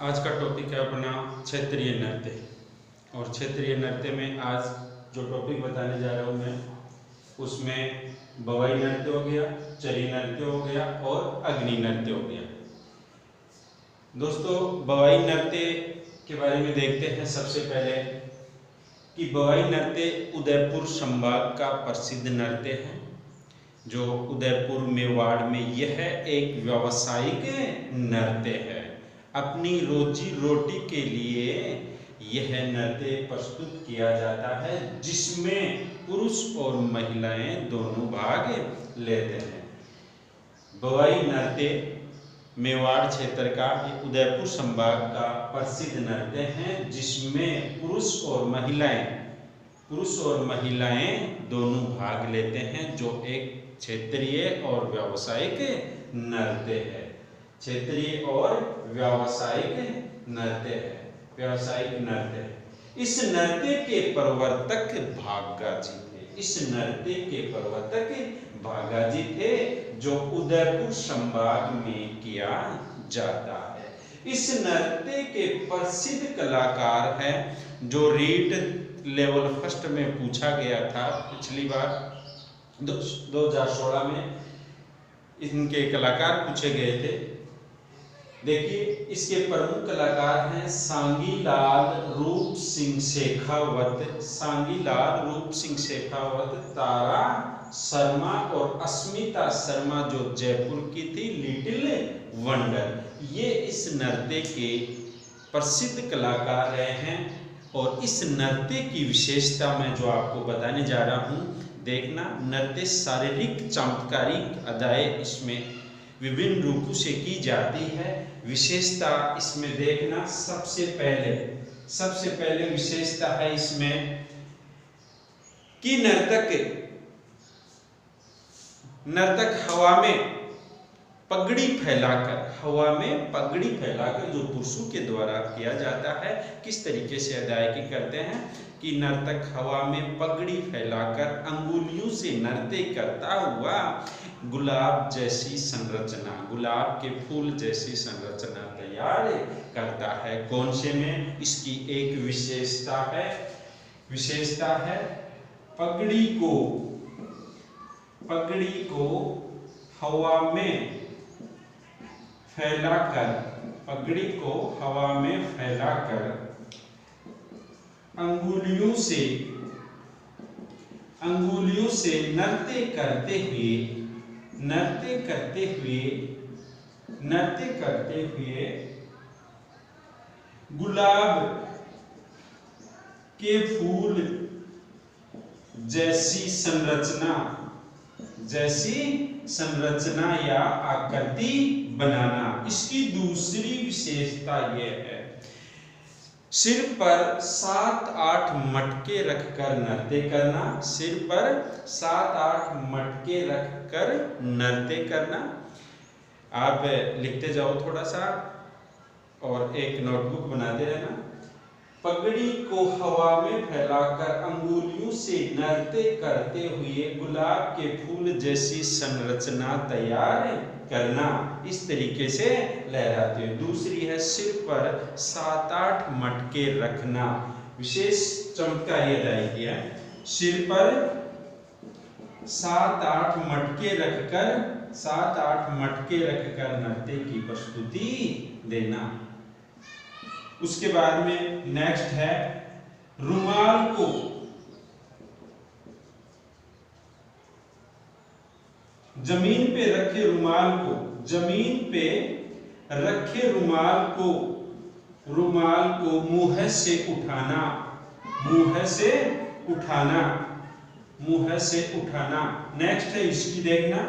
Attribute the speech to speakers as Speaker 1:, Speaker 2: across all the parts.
Speaker 1: आज का टॉपिक है अपना क्षेत्रीय नृत्य। और क्षेत्रीय नृत्य में आज जो टॉपिक बताने जा रहा हूँ मैं, उसमें बवाई नृत्य हो गया, चरी नृत्य हो गया और अग्नि नृत्य हो गया। दोस्तों, बवाई नृत्य के बारे में देखते हैं। सबसे पहले कि बवाई नृत्य उदयपुर संभाग का प्रसिद्ध नृत्य है, जो उदयपुर मेवाड़ में यह एक व्यावसायिक नृत्य है। अपनी रोजी रोटी के लिए यह नृत्य प्रस्तुत किया जाता है, जिसमें पुरुष और महिलाएं दोनों भाग लेते हैं। बवाई नृत्य मेवाड़ क्षेत्र का उदयपुर संभाग का प्रसिद्ध नृत्य है, जिसमें पुरुष और महिलाएं दोनों भाग लेते हैं, जो एक क्षेत्रीय और व्यावसायिक नृत्य है। क्षेत्रीय और व्यावसायिक नृत्य है, व्यावसायिक नृत्य है। इस नृत्य के प्रवर्तक भागाजी थे। इस नृत्य के प्रवर्तक भागाजी थे, जो उदयपुर संभाग में किया जाता है। इस नृत्य के प्रसिद्ध कलाकार हैं, जो रीड लेवल फर्स्ट में पूछा गया था पिछली बार 2016 में। इनके कलाकार पूछे गए थे। देखिए, इसके प्रमुख कलाकार हैं सांगीलाल रूप सिंह शेखावत, तारा शर्मा और अस्मिता शर्मा, जो जयपुर की थी लिटिल वंडर। ये इस नृत्य के प्रसिद्ध कलाकार रहे हैं। और इस नृत्य की विशेषता मैं जो आपको बताने जा रहा हूँ, देखना। नृत्य शारीरिक चमत्कारिक अदाएं इसमें विभिन्न रूपों से की जाती है। विशेषता इसमें देखना, सबसे पहले विशेषता है इसमें कि नर्तक हवा में पगड़ी फैलाकर जो पुरुषों के द्वारा किया जाता है। किस तरीके से अदायगी करते हैं कि नर्तक हवा में पगड़ी फैलाकर अंगुलियों से नृत्य करता हुआ गुलाब के फूल जैसी संरचना तैयार करता है। कौन से में? इसकी एक विशेषता है पगड़ी को हवा में फैलाकर अंगुलियों से नृत्य करते हुए गुलाब के फूल जैसी संरचना या आकृति बनाना। इसकी दूसरी विशेषता यह है, सिर पर 7-8 मटके रखकर नृत्य करना। आप लिखते जाओ थोड़ा सा और एक नोटबुक बनाते रहना। पगड़ी को हवा में फैलाकर अंगुलियों से नृत्य करते हुए गुलाब के फूल जैसी संरचना तैयार करना। इस तरीके से लहराते हुए। दूसरी है सिर पर 7-8 मटके रखना। विशेष चमत्कारी अदायगी है। सिर पर 7-8 मटके रखकर नृत्य की प्रस्तुति देना। उसके बाद में नेक्स्ट है जमीन पे रखे रुमाल को मुंह से उठाना। नेक्स्ट है इसकी देखना,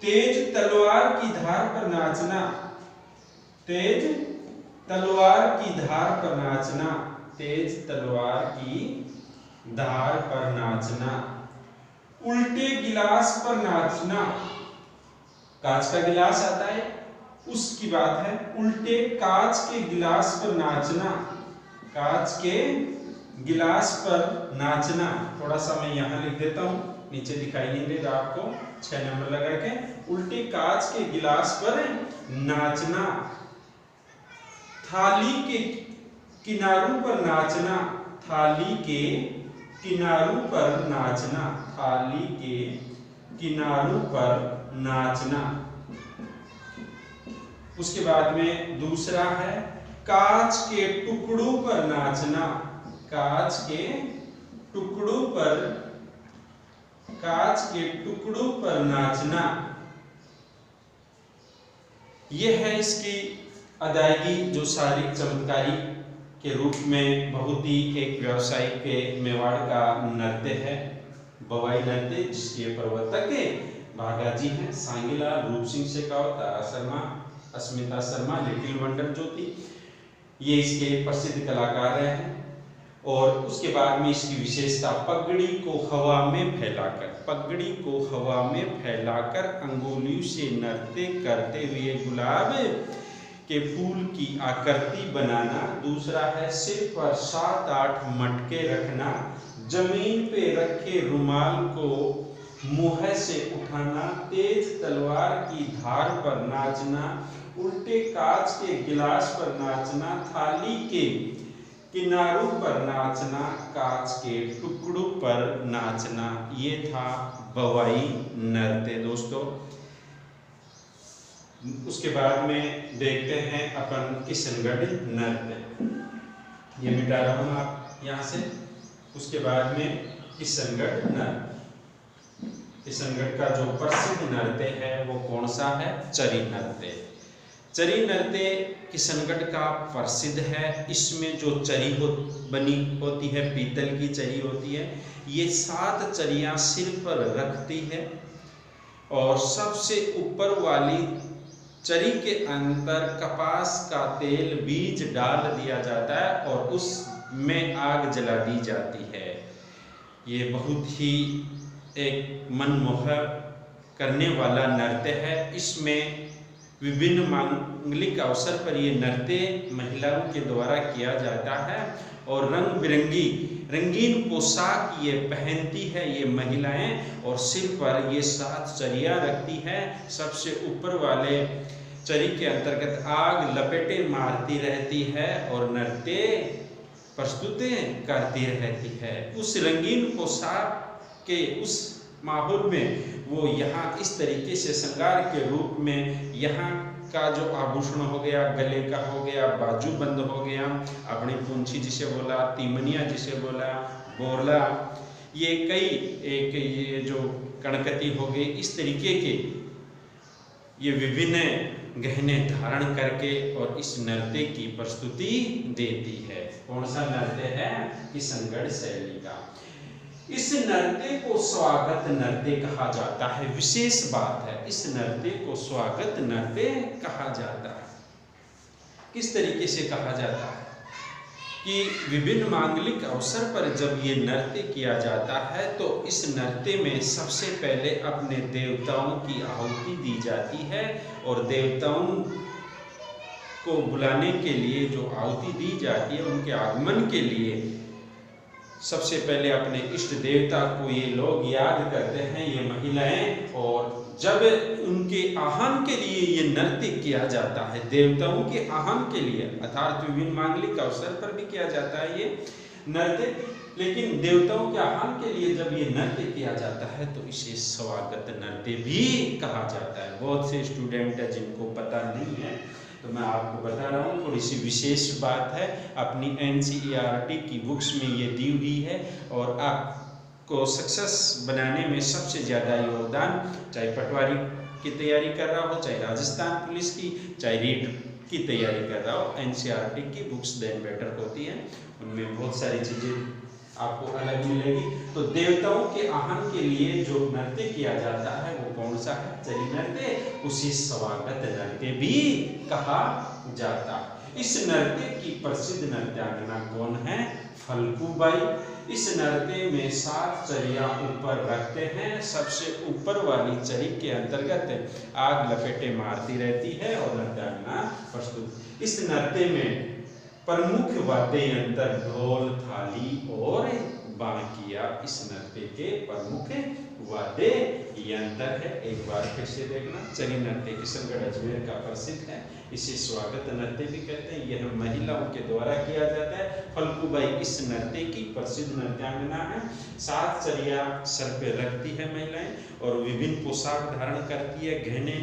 Speaker 1: तेज तलवार की धार पर नाचना। उल्टे गिलास पर नाचना। कांच का गिलास आता है, उसकी बात है। उल्टे कांच के गिलास पर नाचना। थोड़ा सा मैं यहाँ लिख देता हूँ, नीचे दिखाई नहीं देगा आपको, 6 नंबर लगा के। उल्टे कांच के गिलास पर नाचना। थाली के किनारों पर नाचना, थाली के किनारों पर नाचना, थाली के किनारों पर नाचना। उसके बाद में दूसरा है कांच के टुकड़ों पर नाचना, कांच के टुकड़ों पर, कांच के टुकड़ों पर नाचना। यह है इसकी अदायगी जो शारीरिक चमत्कारी के रूप में बहुत ही एक व्यावसायिक मेवाड़ का नृत्य है, बवाई नृत्य, जिसके प्रवर्तक भागा जी हैं, सांगीलाल, रूप सिंह शेखावत, तारा शर्मा, अस्मिता शर्मा, लिटिल वंडर ज्योति, ये इसके प्रसिद्ध कलाकार रहे हैं। और उसके बाद में इसकी विशेषता पगड़ी को हवा में फैलाकर, पगड़ी को हवा में फैलाकर अंगुलियों से नृत्य करते हुए गुलाब के फूल की आकृति बनाना। दूसरा है सिर पर 7-8 मटके रखना, जमीन पे रखे रुमाल को मुंह से उठाना, तेज तलवार की धार पर नाचना, उल्टे कांच के गिलास पर नाचना, थाली के किनारों पर नाचना, कांच के टुकड़ों पर नाचना। ये था बवाई नृत्य दोस्तों। उसके बाद में देखते हैं अपन किशनगढ़ नृत्य, ये मिटा रहा हूं आप यहाँ से। उसके बाद में किशनगढ़ नृत्य, किशनगढ़ का जो प्रसिद्ध नृत्य है वो कौन सा है? चरी नृत्य। चरी नृत्य किशनगढ़ का प्रसिद्ध है। इसमें जो चरी बनी होती है, पीतल की चरी होती है, ये 7 चरियां सिर पर रखती है और सबसे ऊपर वाली चरी के अंदर कपास का तेल बीज डाल दिया जाता है और उसमें आग जला दी जाती है। ये बहुत ही एक मनमोहक करने वाला नृत्य है। इसमें विभिन्न मांगलिक अवसर पर ये नृत्य महिलाओं के द्वारा किया जाता है और रंग बिरंगी रंगीन पोशाक ये पहनती है ये महिलाएं और सिर पर ये 7 चरियां रखती है। सबसे ऊपर वाले चरी के अंतर्गत आग लपेटे मारती रहती है और नृत्य प्रस्तुतें करती रहती है। उस रंगीन पोशाक के उस माहौल में वो यहाँ इस तरीके से श्रृंगार के रूप में यहाँ का जो आभूषण हो गया, गले का हो गया, बाजू बंद हो गया, अपनी पूंछी जिसे बोला, तीमनिया जिसे बोला, बोरला, ये कई एक ये जो कणकती हो गई, इस तरीके के ये विभिन्न गहने धारण करके और इस नृत्य की प्रस्तुति देती है। कौन सा नृत्य है? किशनगढ़ शैली का। इस नृत्य को स्वागत नृत्य कहा जाता है। विशेष बात है, इस नृत्य को स्वागत नृत्य कहा जाता है। किस तरीके से कहा जाता है कि विभिन्न मांगलिक अवसर पर जब ये नृत्य किया जाता है तो इस नृत्य में सबसे पहले अपने देवताओं की आहुति दी जाती है और देवताओं को बुलाने के लिए जो आहुति दी जाती है, उनके आगमन के लिए सबसे पहले अपने इष्ट देवता को ये लोग याद करते हैं, ये महिलाएं। और जब उनके आह्वान के लिए ये नृत्य किया जाता है, देवताओं के आह्वान के लिए, अर्थात विभिन्न मांगलिक अवसर पर भी किया जाता है ये नृत्य, लेकिन देवताओं के आह्वान के लिए जब ये नृत्य किया जाता है तो इसे स्वागत नृत्य भी कहा जाता है। बहुत से स्टूडेंट है जिनको पता नहीं है, तो मैं आपको बता रहा हूँ। थोड़ी सी विशेष बात है, अपनी NCERT की बुक्स में ये दी हुई है और आपको सक्सेस बनाने में सबसे ज़्यादा योगदान, चाहे पटवारी की तैयारी कर रहा हो, चाहे राजस्थान पुलिस की, चाहे रीट की तैयारी कर रहा हो, NCERT की बुक्स देन बेटर होती हैं। उनमें बहुत सारी चीज़ें आपको अलग मिलेगी। तो देवताओं के आह्वान के लिए जो नृत्य किया जाता है वो कौन सा है? चरी नृत्य। उसी स्वागत नृत्य भी कहा जाता है। इस नृत्य की प्रसिद्ध नृत्यांगना कौन है? फल्गुबाई। इस नृत्य में 7 चरियां ऊपर रखते हैं। सबसे ऊपर वाली चरी के अंतर्गत आग लपेटे मारती रहती है और नृत्यांगना प्रस्तुत। इस नृत्य में प्रमुख वाद्य यंत्र ढोल, थाली और बांकिया इस नृत्य के प्रमुख वाद्य यंत्र है। एक बार फिर से देखना, चरी नृत्य किशनगढ़ अजमेर का प्रसिद्ध है। इसे स्वागत नृत्य भी कहते हैं। यह महिलाओं के द्वारा किया जाता है। फल्गुबाई इस नृत्य की प्रसिद्ध नृत्यांगना है। 7 चरिया सर पे रखती है महिलाएं और विभिन्न पोशाक धारण करती है, गहने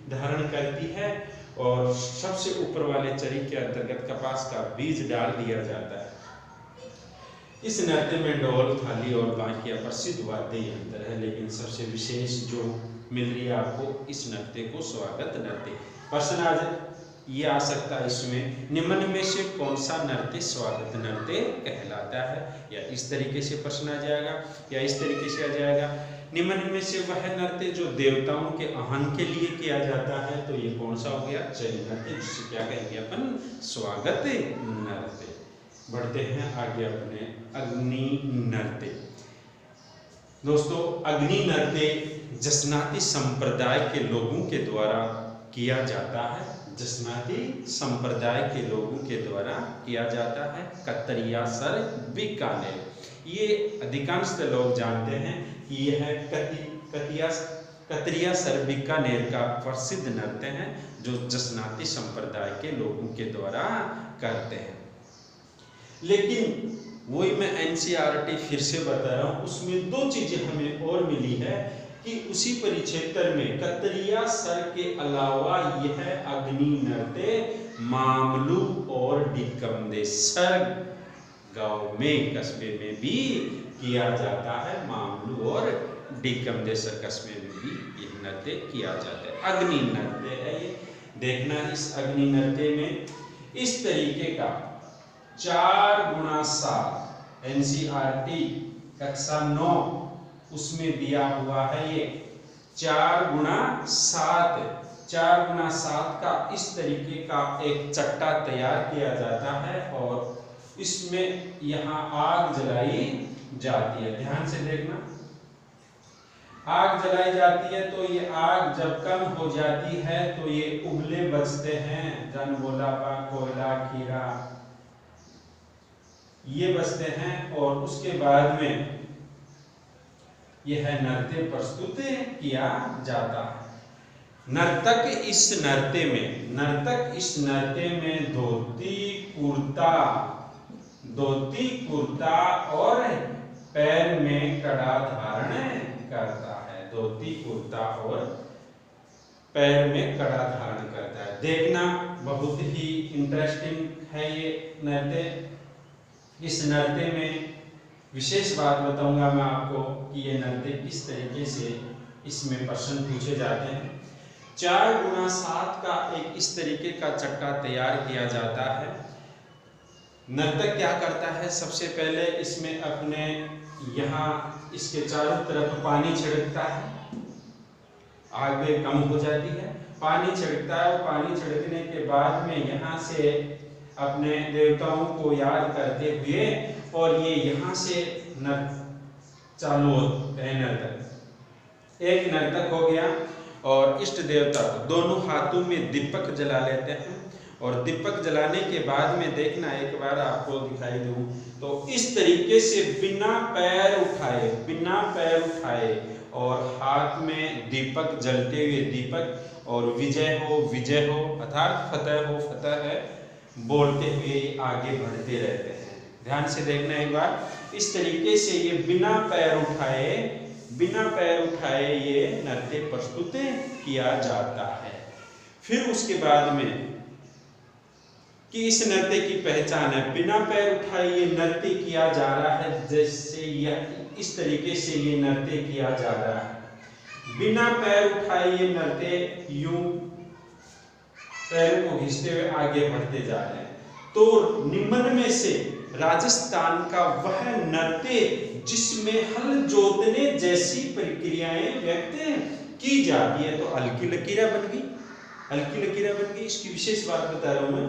Speaker 1: धारण करती है और सबसे ऊपर वाले चरी के अंतर्गत कपास का बीज डाल दिया जाता है। इस नृत्य में ढोल, थाली और बांकिया प्रसिद्ध वाद्य यंत्र है, लेकिन सबसे विशेष जो मिल रही है आपको इस नृत्य को स्वागत नृत्य। प्रश्न आज ये आ सकता है इसमें, निम्न में से कौन सा नृत्य स्वागत नृत्य कहलाता है? या इस तरीके से प्रश्न आ जाएगा या इस तरीके से आ जाएगा, निम्न में से वह नृत्य जो देवताओं के आह्वान के लिए किया जाता है, तो ये कौन सा हो गया? चरी नृत्य, जिसे क्या कहेंगे अपन? स्वागत नृत्य। बढ़ते हैं आगे अपने अग्नि नृत्य। दोस्तों, अग्नि नृत्य जसनाती संप्रदाय के लोगों के द्वारा किया जाता है। जसनाती संप्रदाय के लोगों के द्वारा किया जाता है। कतरिया सर बीकानेर, ये अधिकांश लोग जानते हैं कि यह कतरिया सर बीकानेर का प्रसिद्ध नृत्य है, जो जसनाती संप्रदाय के लोगों के द्वारा करते हैं। लेकिन वही मैं एनसीईआरटी फिर से बता रहा हूँ, उसमें 2 चीजें हमें और मिली है कि उसी परिक्षेत्र में कतरिया सर के अलावा यह अग्नि नृत्य मामलू और डिकमदेसर गांव में, कस्बे में भी किया जाता है। मामलू और डिकमदेसर कस्बे में भी यह नृत्य किया जाता है। अग्नि नृत्य है ये। देखना, इस अग्नि नृत्य में इस तरीके का 4x7 एनसीईआरटी कक्षा 9 उसमें दिया हुआ है। ये 4x7 का इस तरीके का एक चट्टा तैयार किया जाता है और इसमें यहाँ आग जलाई जाती है। ध्यान से देखना, आग जलाई जाती है तो ये आग जब कम हो जाती है तो ये उबले बचते हैं, जन बोलापा, कोयला, खीरा, ये बचते हैं और उसके बाद में यह नृत्य प्रस्तुत किया जाता है। नर्तक इस नृत्य में धोती कुर्ता और पैर में कड़ा धारण करता है। धोती कुर्ता और पैर में कड़ा धारण करता है। देखना, बहुत ही इंटरेस्टिंग है ये नृत्य। इस नृत्य में विशेष बात बताऊंगा मैं आपको कि ये नृत्य किस तरीके से इसमें प्रश्न पूछे जाते हैं। 4x7 का एक इस तरीके का चट्टा तैयार किया जाता है। नर्तक क्या करता है, सबसे पहले इसमें अपने यहाँ इसके चारों तरफ पानी छिड़कता है, आग कम हो जाती है, पानी छिड़कता है और पानी छिड़कने के बाद में यहाँ से अपने देवताओं को याद करते हुए और ये यहाँ से चालू होते हैं नर्तक। एक नर्तक हो गया और इष्ट देवता दोनों हाथों में दीपक जला लेते हैं और दीपक जलाने के बाद में देखना, एक बार आपको दिखाई दूं तो इस तरीके से बिना पैर उठाए और हाथ में दीपक जलते हुए दीपक और विजय हो अर्थात फतह है बोलते हुए आगे बढ़ते रहते हैं। ध्यान से देखना एक बार, इस तरीके से ये बिना पैर उठाए ये नृत्य प्रस्तुत किया जाता है। फिर उसके बाद में कि इस नृत्य की पहचान है, बिना पैर उठाए ये नृत्य किया जा रहा है, जैसे यह इस तरीके से ये नृत्य किया जा रहा है। बिना पैर उठाए ये नृत्य यूं पैरों को घिसते हुए आगे बढ़ते जा रहे हैं। तो निम्न में से राजस्थान का वह नृत्य जिसमें हल जोतने जैसी प्रक्रियाएं व्यक्त की जाती है, तो हल्की लकीरा बन गई। इसकी विशेष बात बता रहा हूं मैं।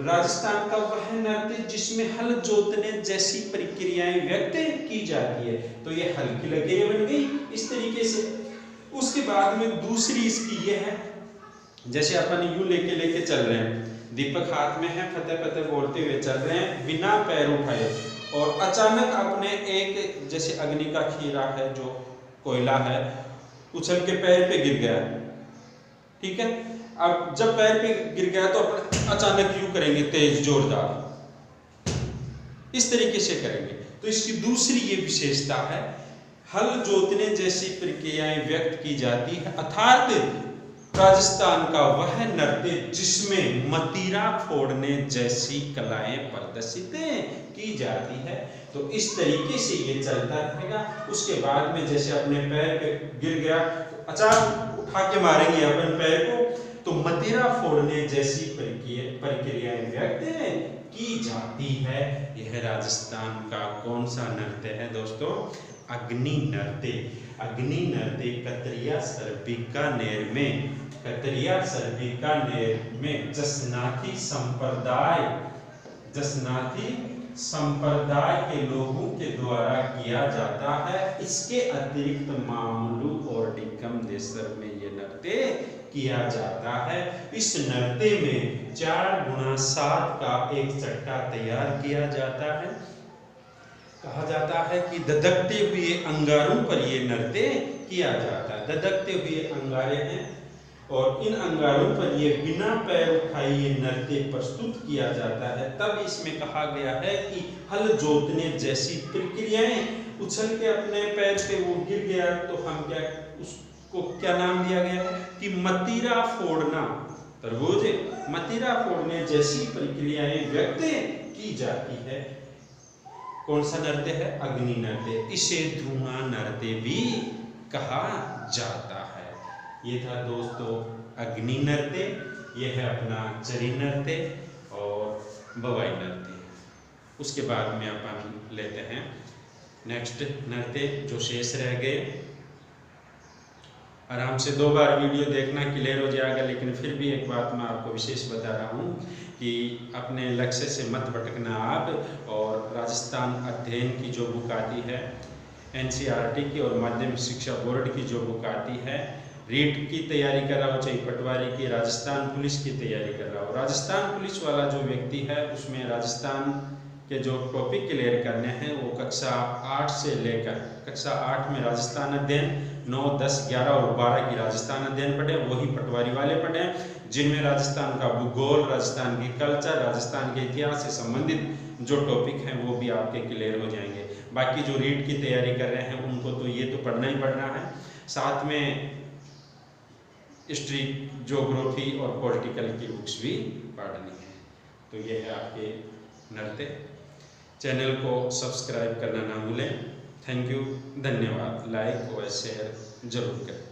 Speaker 1: राजस्थान का वह नृत्य जिसमें हल जोतने जैसी प्रक्रियाएं व्यक्त की जाती है, तो ये हल्की लकीरें बन गई इस तरीके से। उसके बाद में दूसरी इसकी ये है, जैसे अपन यूं लेके चल रहे हैं, दीपक हाथ में है, फतेह बोलते हुए चल रहे हैं बिना पैर उठाए और अचानक अपने एक जैसे अग्नि का खीरा है जो कोयला है, उछल के पैर पे गिर गया, ठीक है। अब जब पैर पे गिर गया तो अपन अचानक यूं करेंगे, तेज जोरदार, इस तरीके से करेंगे। तो इसकी दूसरी ये विशेषता है, हल जोतने जैसी प्रक्रियाएं व्यक्त की जाती है, अर्थात राजस्थान का वह नृत्य जिसमें मतीरा फोड़ने जैसी कलाएं प्रदर्शित की जाती है। तो इस तरीके से ये चलता रहेगा। उसके बाद में जैसे अपने पैर पे गिर गया तो अचानक उठा के मारेंगे अपन पैर को, तो मतीरा फोड़ने जैसी प्रक्रियाएं व्यक्त की जाती है। यह राजस्थान का कौन सा नृत्य है दोस्तों? अग्नि नृत्य। अग्नि नृत्य कतरिया सरबीकानेर में जसनाथी संप्रदाय के लोगों के द्वारा किया जाता है। इसके अतिरिक्त मामलू और डिकम देशर में यह नृत्य किया जाता है। इस नृत्य में 4x7 का एक चट्टा तैयार किया जाता है। कहा जाता है कि ददकते हुए अंगारों पर यह नृत्य किया जाता है। ददकते हुए अंगारे हैं और इन अंगारों पर ये बिना पैर उठाए ये नृत्य प्रस्तुत किया जाता है। तब इसमें कहा गया है कि हल जोतने जैसी प्रक्रियाएं, उछल के अपने पैर पे वो गिर गया तो हम उसको क्या नाम दिया गया है कि मतीरा फोड़ना, तरबूज मतीरा फोड़ने जैसी प्रक्रियाएं व्यक्त की जाती है। कौन सा नृत्य है? अग्नि नृत्य। इसे ध्रुना नृत्य भी कहा जाता है। ये था दोस्तों अग्नि नृत्य, ये है अपना चरी नृत्य और बवाई नृत्य। उसके बाद में अपन लेते हैं नेक्स्ट नृत्य जो शेष रह गए। आराम से 2 बार वीडियो देखना, क्लियर हो जाएगा। लेकिन फिर भी एक बात मैं आपको विशेष बता रहा हूँ कि अपने लक्ष्य से मत भटकना आप। और राजस्थान अध्ययन की जो बुक आती है, NCERT की और माध्यमिक शिक्षा बोर्ड की जो बुक आती है, रीट की तैयारी कर रहा हो, चाहे पटवारी की, राजस्थान पुलिस की तैयारी कर रहा हो, राजस्थान पुलिस वाला जो व्यक्ति है उसमें राजस्थान के जो टॉपिक क्लियर करने हैं वो कक्षा 8 से लेकर कक्षा 8 में राजस्थान अध्ययन, 9, 10, 11 और 12 की राजस्थान अध्ययन पढ़े, वही पटवारी वाले पढ़े, जिनमें राजस्थान का भूगोल, राजस्थान की कल्चर, राजस्थान के इतिहास से संबंधित जो टॉपिक हैं वो भी आपके क्लियर हो जाएंगे। बाकी जो रीट की तैयारी कर रहे हैं उनको तो ये तो पढ़ना ही पढ़ना है, साथ में हिस्ट्री, ज्योग्राफी और पॉलिटिकल की बुक्स भी पढ़नी है। तो ये है आपके नृत्य। चैनल को सब्सक्राइब करना ना भूलें। थैंक यू, धन्यवाद। लाइक और शेयर जरूर करें।